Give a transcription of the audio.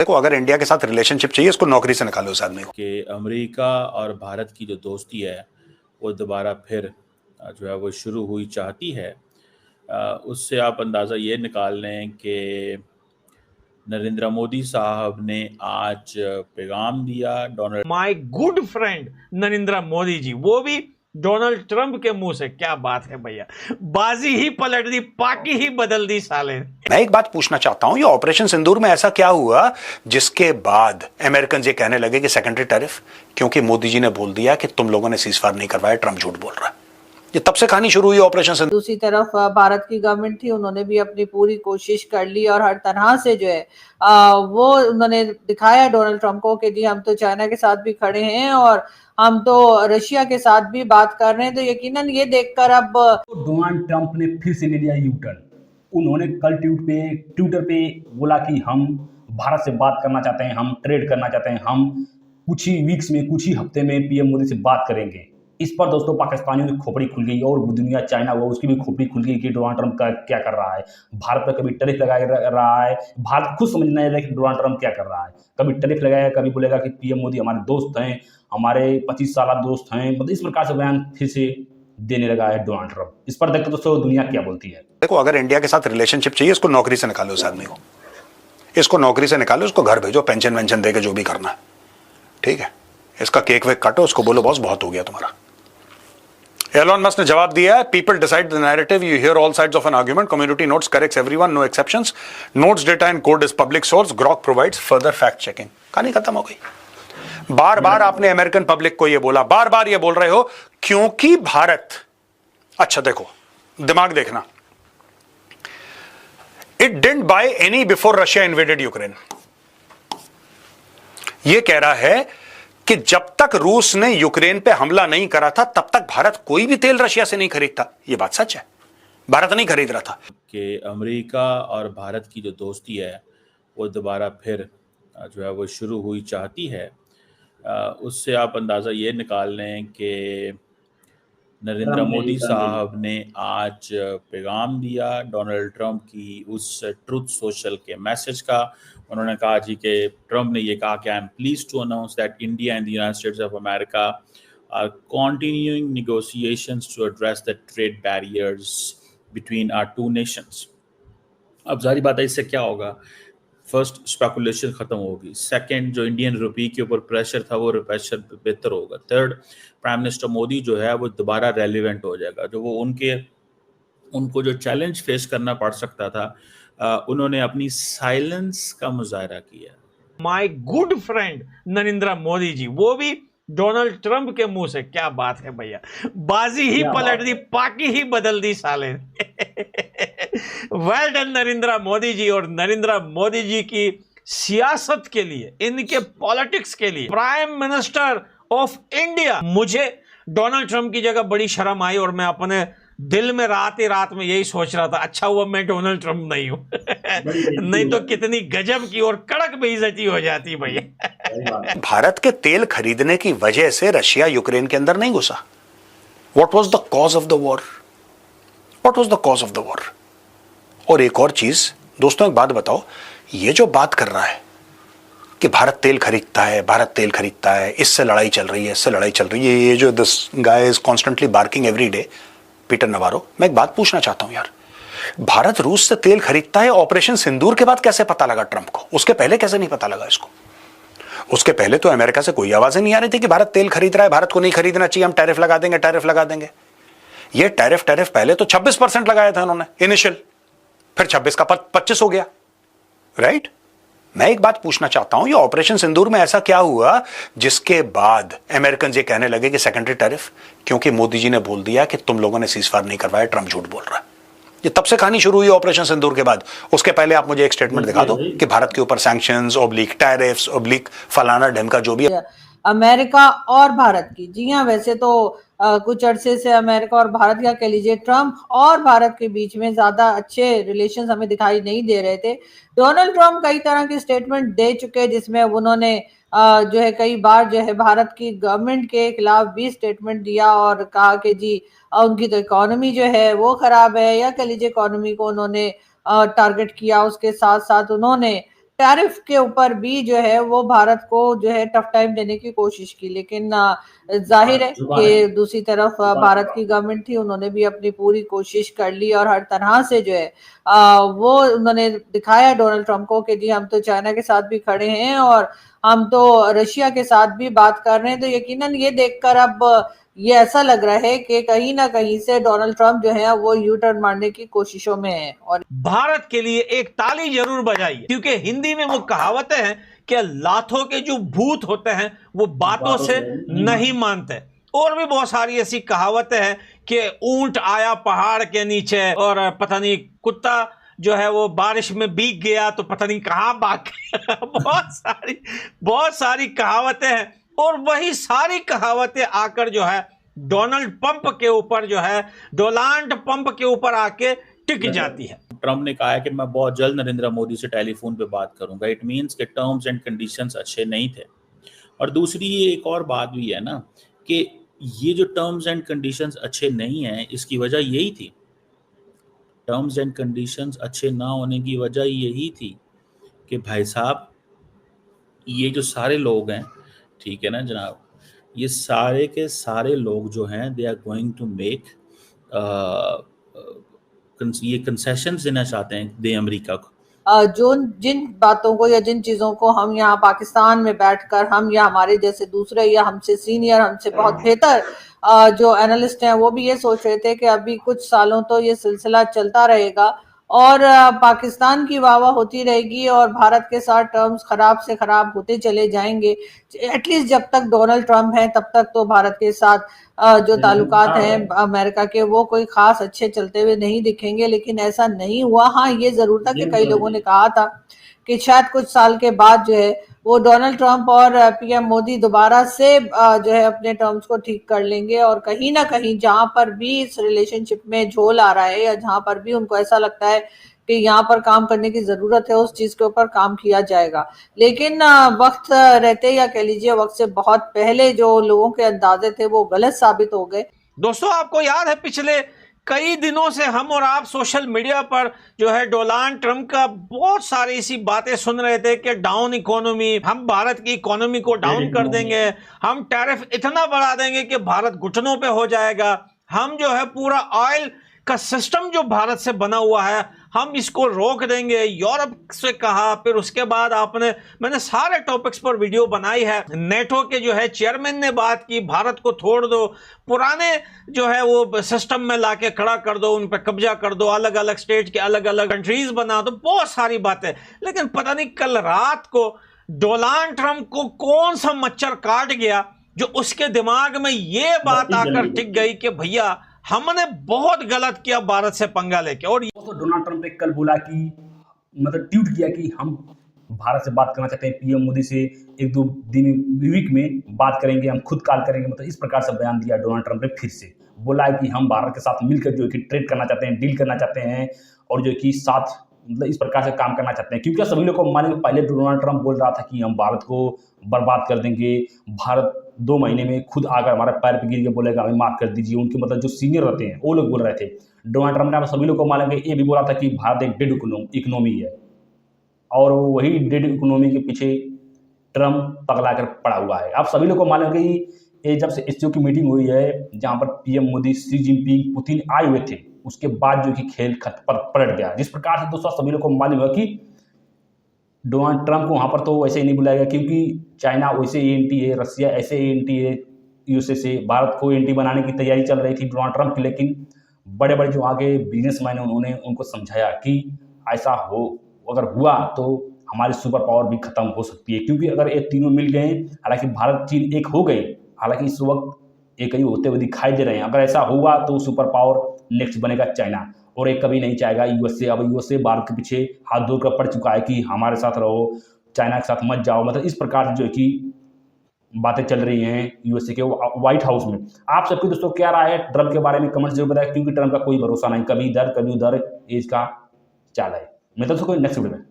देखो, अगर इंडिया के साथ रिलेशनशिप चाहिए, इसको नौकरी से निकालो इस आदमी को। कि अमेरिका और भारत की जो दोस्ती है वो दोबारा फिर जो है वो शुरू हुई चाहती है। उससे आप अंदाज़ा ये निकाल लें कि नरेंद्र मोदी साहब ने आज पैगाम दिया Donald my good friend Narendra Modi ji, वो भी डोनाल्ड ट्रंप के मुंह से। क्या बात है भैया, बाजी ही पलट दी, पार्टी ही बदल दी साले। मैं एक बात पूछना चाहता हूं, ये ऑपरेशन सिंदूर में ऐसा क्या हुआ जिसके बाद अमेरिकन ये कहने लगे कि सेकेंडरी टैरिफ, क्योंकि मोदी जी ने बोल दिया कि तुम लोगों ने सीजफायर नहीं करवाया, ट्रंप झूठ बोल रहा है। ये तब से कहानी शुरू हुई ऑपरेशन सिंदूर। दूसरी तरफ भारत की गवर्नमेंट थी, उन्होंने भी अपनी पूरी कोशिश कर ली और हर तरह से जो है वो उन्होंने दिखाया डोनाल्ड ट्रंप को कि जी हम तो चाइना के साथ भी खड़े हैं और हम तो रशिया के साथ भी बात कर रहे हैं। तो यकीनन ये देखकर अब डोनाल्ड ट्रंप ने फिर से ले लिया यू टर्न। उन्होंने कल ट्विटर पे बोला कि हम भारत से बात करना चाहते हैं, हम ट्रेड करना चाहते हैं, हम कुछ ही वीक्स में, कुछ ही हफ्ते में पीएम मोदी से बात करेंगे। इस पर दोस्तों पाकिस्तानियों की खोपड़ी खुल गई और दुनिया चाइना हुआ उसकी भी खोपड़ी खुल गई कि डोनाल्ड ट्रंप का क्या कर रहा है। भारत पर कभी टैरिफ लगा रहा है, भारत खुद समझ नहीं रहा है कि डोनाल्ड ट्रंप क्या कर रहा है। कभी टैरिफ लगाएगा, कभी बोलेगा कि पीएम मोदी हमारे दोस्त हैं, हमारे 25 साल दोस्त हैं। मतलब इस प्रकार से बयान फिर से देने लगा है डोनाल्ड ट्रंप। इस पर देखते दोस्तों दुनिया क्या बोलती है। देखो, अगर इंडिया के साथ रिलेशनशिप चाहिए, इसको नौकरी से निकालो इस आदमी को। इसको नौकरी से निकालो, इसको घर भेजो, पेंशन वेंशन देके जो भी करना है, ठीक है। इसका केक वेक काटो, उसको बोलो बॉस बहुत हो गया तुम्हारा। एलन मस्क ने जवाब दिया है, people decide the narrative, you hear all sides of an argument, community notes corrects everyone, no exceptions, notes data and code is public source, Grok provides further fact checking. कहानी खत्म हो गई। बार बार आपने American public को यह बोला, बार बार यह बोल रहे हो क्योंकि भारत, अच्छा देखो दिमाग देखना, it didn't by any before Russia invaded Ukraine. यह कह रहा है कि जब तक रूस ने यूक्रेन पे हमला नहीं करा था तब तक भारत कोई भी तेल रशिया से नहीं खरीदता। यह बात सच है, भारत नहीं खरीद रहा था। कि अमेरिका और भारत की जो दोस्ती है वो दोबारा फिर जो है वो शुरू हुई चाहती है। उससे आप अंदाज़ा ये निकाल लें कि नरेंद्र मोदी साहब ने आज पैगाम दिया डोनाल्ड ट्रंप की उस ट्रुथ सोशल के मैसेज का। उन्होंने कहा जी कि ट्रंप ने ये कहा कि I am pleased to announce that India and the United States of America are continuing negotiations to address the trade barriers between our two nations. अब जारी बात है, इससे क्या होगा? फर्स्ट, स्पेकुलेशन खत्म होगी। सेकंड, जो इंडियन रुपये के ऊपर प्रेशर था वो प्रेशर बेहतर होगा। थर्ड, प्राइम मिनिस्टर मोदी जो है वो दोबारा रेलिवेंट हो जाएगा। जो वो उनको जो चैलेंज फेस करना पड़ सकता था, उन्होंने अपनी साइलेंस का मुजाहरा किया। My good friend Narendra Modi ji, वो भी डोनाल्ड ट्रंप के मुंह से। क्या बात है भैया, बाजी ही पलट दी, पार्टी ही बदल दी साले। वेल डन नरेंद्र मोदी जी। और नरेंद्र मोदी जी की सियासत के लिए, इनके पॉलिटिक्स के लिए, प्राइम मिनिस्टर ऑफ इंडिया। मुझे डोनाल्ड ट्रंप की जगह बड़ी शर्म आई और मैं अपने दिल में रात में यही सोच रहा था, अच्छा हुआ मैं डोनाल्ड ट्रंप नहीं हूं। नहीं तो कितनी गजब की और कड़क बेइज्जती हो जाती भैया। भारत के तेल खरीदने की वजह से रशिया यूक्रेन के अंदर नहीं घुसा। What was the cause of the war? What was the cause of the war? और एक और चीज दोस्तों, एक बात बताओ, ये जो बात कर रहा है कि भारत तेल खरीदता है, भारत तेल खरीदता है, इससे लड़ाई चल रही है, इससे लड़ाई चल रही है, ये जो this guy is constantly barking every day, Peter Navarro, मैं एक बात पूछना चाहता हूं यार, भारत रूस से तेल खरीदता है, ऑपरेशन सिंदूर के बाद कैसे पता लगा ट्रंप को? उसके पहले कैसे नहीं पता लगा इसको? उसके पहले तो अमेरिका से कोई आवाजें नहीं आ रही थी कि भारत तेल खरीद रहा है, भारत को नहीं खरीदना चाहिए, हम टैरिफ लगा देंगे, टैरिफ लगा देंगे। ये टैरिफ पहले तो 26% लगाया था उन्होंने इनिशियल, फिर 26 का 25 हो गया, राइट? मैं एक बात पूछना चाहता हूं, ये ऑपरेशन सिंदूर में ऐसा क्या हुआ जिसके बाद अमेरिकन ये कहने लगे कि सेकेंडरी टैरिफ, क्योंकि मोदी जी ने बोल दिया कि तुम लोगों ने सीजफायर नहीं करवाया, ट्रंप झूठ बोल रहा है। ये तब से कहानी शुरू हुई ऑपरेशन सिंदूर के बाद। उसके पहले आप मुझे एक स्टेटमेंट दिखा दो कि भारत के ऊपर सैंक्शंस ऑब्लिक टैरिफ्स ऑब्लिक फलाना ढिमका जो भी है। अमेरिका और भारत की, जी हाँ, वैसे तो कुछ अरसे से अमेरिका और भारत, या कह लीजिए ट्रंप और भारत के बीच में ज्यादा अच्छे रिलेशंस हमें दिखाई नहीं दे रहे थे। डोनाल्ड ट्रंप कई तरह की स्टेटमेंट दे चुके, जिसमें उन्होंने जो है कई बार जो है भारत की गवर्नमेंट के खिलाफ भी स्टेटमेंट दिया और कहा कि जी उनकी तो इकोनॉमी जो है वो खराब है, या कह लीजिए इकोनॉमी को उन्होंने टारगेट किया। उसके साथ साथ उन्होंने टैरिफ के ऊपर भी जो है वो भारत को जो है टफ टाइम देने की कोशिश की, लेकिन जाहिर है कि दूसरी तरफ भारत की गवर्नमेंट थी, उन्होंने भी अपनी पूरी कोशिश कर ली और हर तरह से जो है वो उन्होंने दिखाया डोनाल्ड ट्रंप को कि जी हम तो चाइना के साथ भी खड़े हैं और हम तो रशिया के साथ भी बात कर रहे हैं। तो यकीनन ये देखकर अब ये ऐसा लग रहा है कि कहीं ना कहीं से डोनाल्ड ट्रंप जो है वो यू टर्न मारने की कोशिशों में है। और भारत के लिए एक ताली जरूर बजाइए, क्योंकि हिंदी में वो कहावतें हैं कि लातों के जो भूत होते हैं वो बातों से नहीं मानते। और भी बहुत सारी ऐसी कहावतें हैं कि ऊंट आया पहाड़ के नीचे और पता नहीं कुत्ता जो है वो बारिश में भीग गया तो पता नहीं कहां भाग गया। बहुत सारी कहावतें हैं और वही सारी कहावतें आकर जो है डोनाल्ड पंप के ऊपर जो है डोनाल्ड पंप के ऊपर आके टिक जाती है। ट्रंप ने कहा है कि मैं बहुत जल्द नरेंद्र मोदी से टेलीफोन पे बात करूंगा। इट मींस कि टर्म्स एंड कंडीशंस अच्छे नहीं थे। और दूसरी एक और बात भी है ना कि ये जो टर्म्स एंड कंडीशंस अच्छे नहीं हैं, इसकी वजह यही थी। टर्म्स एंड कंडीशंस अच्छे ना होने की वजह यही थी कि भाई साहब ये जो सारे लोग हैं, ठीक है ना जनाब, ये सारे के सारे लोग जो हैं they are going to make ये कंसेशंस देना चाहते हैं दे अमेरिका को। जो जिन बातों को या जिन चीजों को हम यहाँ पाकिस्तान में बैठकर हम या हमारे जैसे दूसरे या हमसे सीनियर हमसे बहुत बेहतर जो एनालिस्ट हैं वो भी ये सोच रहे थे कि अभी कुछ सालों तो ये सिलसिला चलता रहेगा और पाकिस्तान की वाहवाह होती रहेगी और भारत के साथ टर्म्स खराब से खराब होते चले जाएंगे। एटलीस्ट जब तक डोनाल्ड ट्रंप है तब तक तो भारत के साथ जो ताल्लुकात हैं अमेरिका के वो कोई खास अच्छे चलते हुए नहीं दिखेंगे, लेकिन ऐसा नहीं हुआ। हाँ, ये जरूर था कि कई लोगों ने कहा था कि शायद कुछ साल के बाद जो है वो डोनाल्ड ट्रंप और पीएम मोदी दोबारा से जो है अपने टर्म्स को ठीक कर लेंगे और कहीं ना कहीं जहां पर भी इस रिलेशनशिप में झोल आ रहा है या जहां पर भी उनको ऐसा लगता है कि यहाँ पर काम करने की जरूरत है उस चीज के ऊपर काम किया जाएगा। लेकिन वक्त रहते या कह लीजिए वक्त से बहुत पहले जो लोगों के अंदाजे थे वो गलत साबित हो गए। दोस्तों, आपको याद है पिछले कई दिनों से हम और आप सोशल मीडिया पर जो है डोनाल्ड ट्रंप का बहुत सारी ऐसी बातें सुन रहे थे कि डाउन इकोनॉमी, हम भारत की इकोनॉमी को डाउन कर देंगे, हम टैरिफ इतना बढ़ा देंगे कि भारत घुटनों पे हो जाएगा, हम जो है पूरा ऑयल का सिस्टम जो भारत से बना हुआ है हम इसको रोक देंगे। यूरोप से कहा, फिर उसके बाद मैंने सारे टॉपिक्स पर वीडियो बनाई है। नेटो के जो है चेयरमैन ने बात की, भारत को छोड़ दो, पुराने जो है वो सिस्टम में लाके खड़ा कर दो, उन पर कब्जा कर दो, अलग अलग स्टेट के अलग अलग कंट्रीज बना दो, बहुत सारी बातें। लेकिन पता नहीं कल रात को डोनाल्ड ट्रंप को कौन सा मच्छर काट गया जो उसके दिमाग में ये बात आकर टिक गई कि भैया हमने बहुत गलत किया भारत से पंगा लेके। और तो डोनाल्ड ट्रंप ने कल बोला कि मतलब ट्वीट किया कि हम भारत से बात करना चाहते हैं, पीएम मोदी से एक दो दिन वीक में बात करेंगे, हम खुद कॉल करेंगे, मतलब इस प्रकार से बयान दिया डोनाल्ड ट्रंप ने। फिर से बोला है कि हम भारत के साथ मिलकर जो है कि ट्रेड करना चाहते हैं, डील करना चाहते हैं और जो कि साथ मतलब इस प्रकार से काम करना चाहते हैं। क्योंकि सभी लोग को मानेंगे, पहले डोनाल्ड ट्रंप बोल रहा था कि हम भारत को बर्बाद कर देंगे, भारत 2 महीने में खुद आकर हमारे पैर पे गिर के बोलेगा हमें माफ कर दीजिए। उनके मतलब जो सीनियर रहते हैं वो लोग बोल रहे थे। डोनाल्ड ट्रंप ने सभी लोग को मानेंगे ये भी बोला था कि भारत एक डेड इकोनॉमी है और वही डेड इकोनॉमी के पीछे ट्रंप पगला कर पड़ा हुआ है। आप सभी लोग को मानेंगे ये जब से एससीओ की मीटिंग हुई है जहां पर PM Modi, Xi Jinping, Putin आए हुए थे, उसके बाद जो कि खेल पलट गया। जिस प्रकार से दोस्तों सभी लोग को मालूम है कि डोनाल्ड ट्रंप को वहाँ पर तो वैसे ही नहीं बुलाएगा क्योंकि चाइना वैसे एंटी है, रसिया ऐसे एंटी है यूएसए से, भारत को एंटी बनाने की तैयारी चल रही थी डोनाल्ड ट्रंप की। लेकिन बड़े बड़े जो आगे बिजनेसमैन हैं उन्होंने उनको समझाया कि ऐसा हो अगर हुआ तो हमारी सुपर पावर भी खत्म हो सकती है। क्योंकि अगर ये तीनों मिल गए, हालांकि भारत चीन एक हो गए, हालांकि इस वक्त एक ही होते हुए दिखाई दे रहे हैं, अगर ऐसा हुआ तो सुपर पावर नेक्स्ट बनेगा चाइना और एक कभी नहीं चाहेगा यूएसए। अब यूएसए भारत के पीछे हाथ धोकर पड़ चुका है कि हमारे साथ रहो, चाइना के साथ मत जाओ। मतलब इस प्रकार से जो है कि बातें चल रही हैं यूएसए के व्हाइट हाउस में। आप सबके दोस्तों क्या राय है ट्रंप के बारे में कमेंट जरूर बताएं, क्योंकि ट्रंप का कोई भरोसा नहीं, कभी इधर कभी उधर, एज का चाल है। मिलता है नेक्स्ट वीडियो में।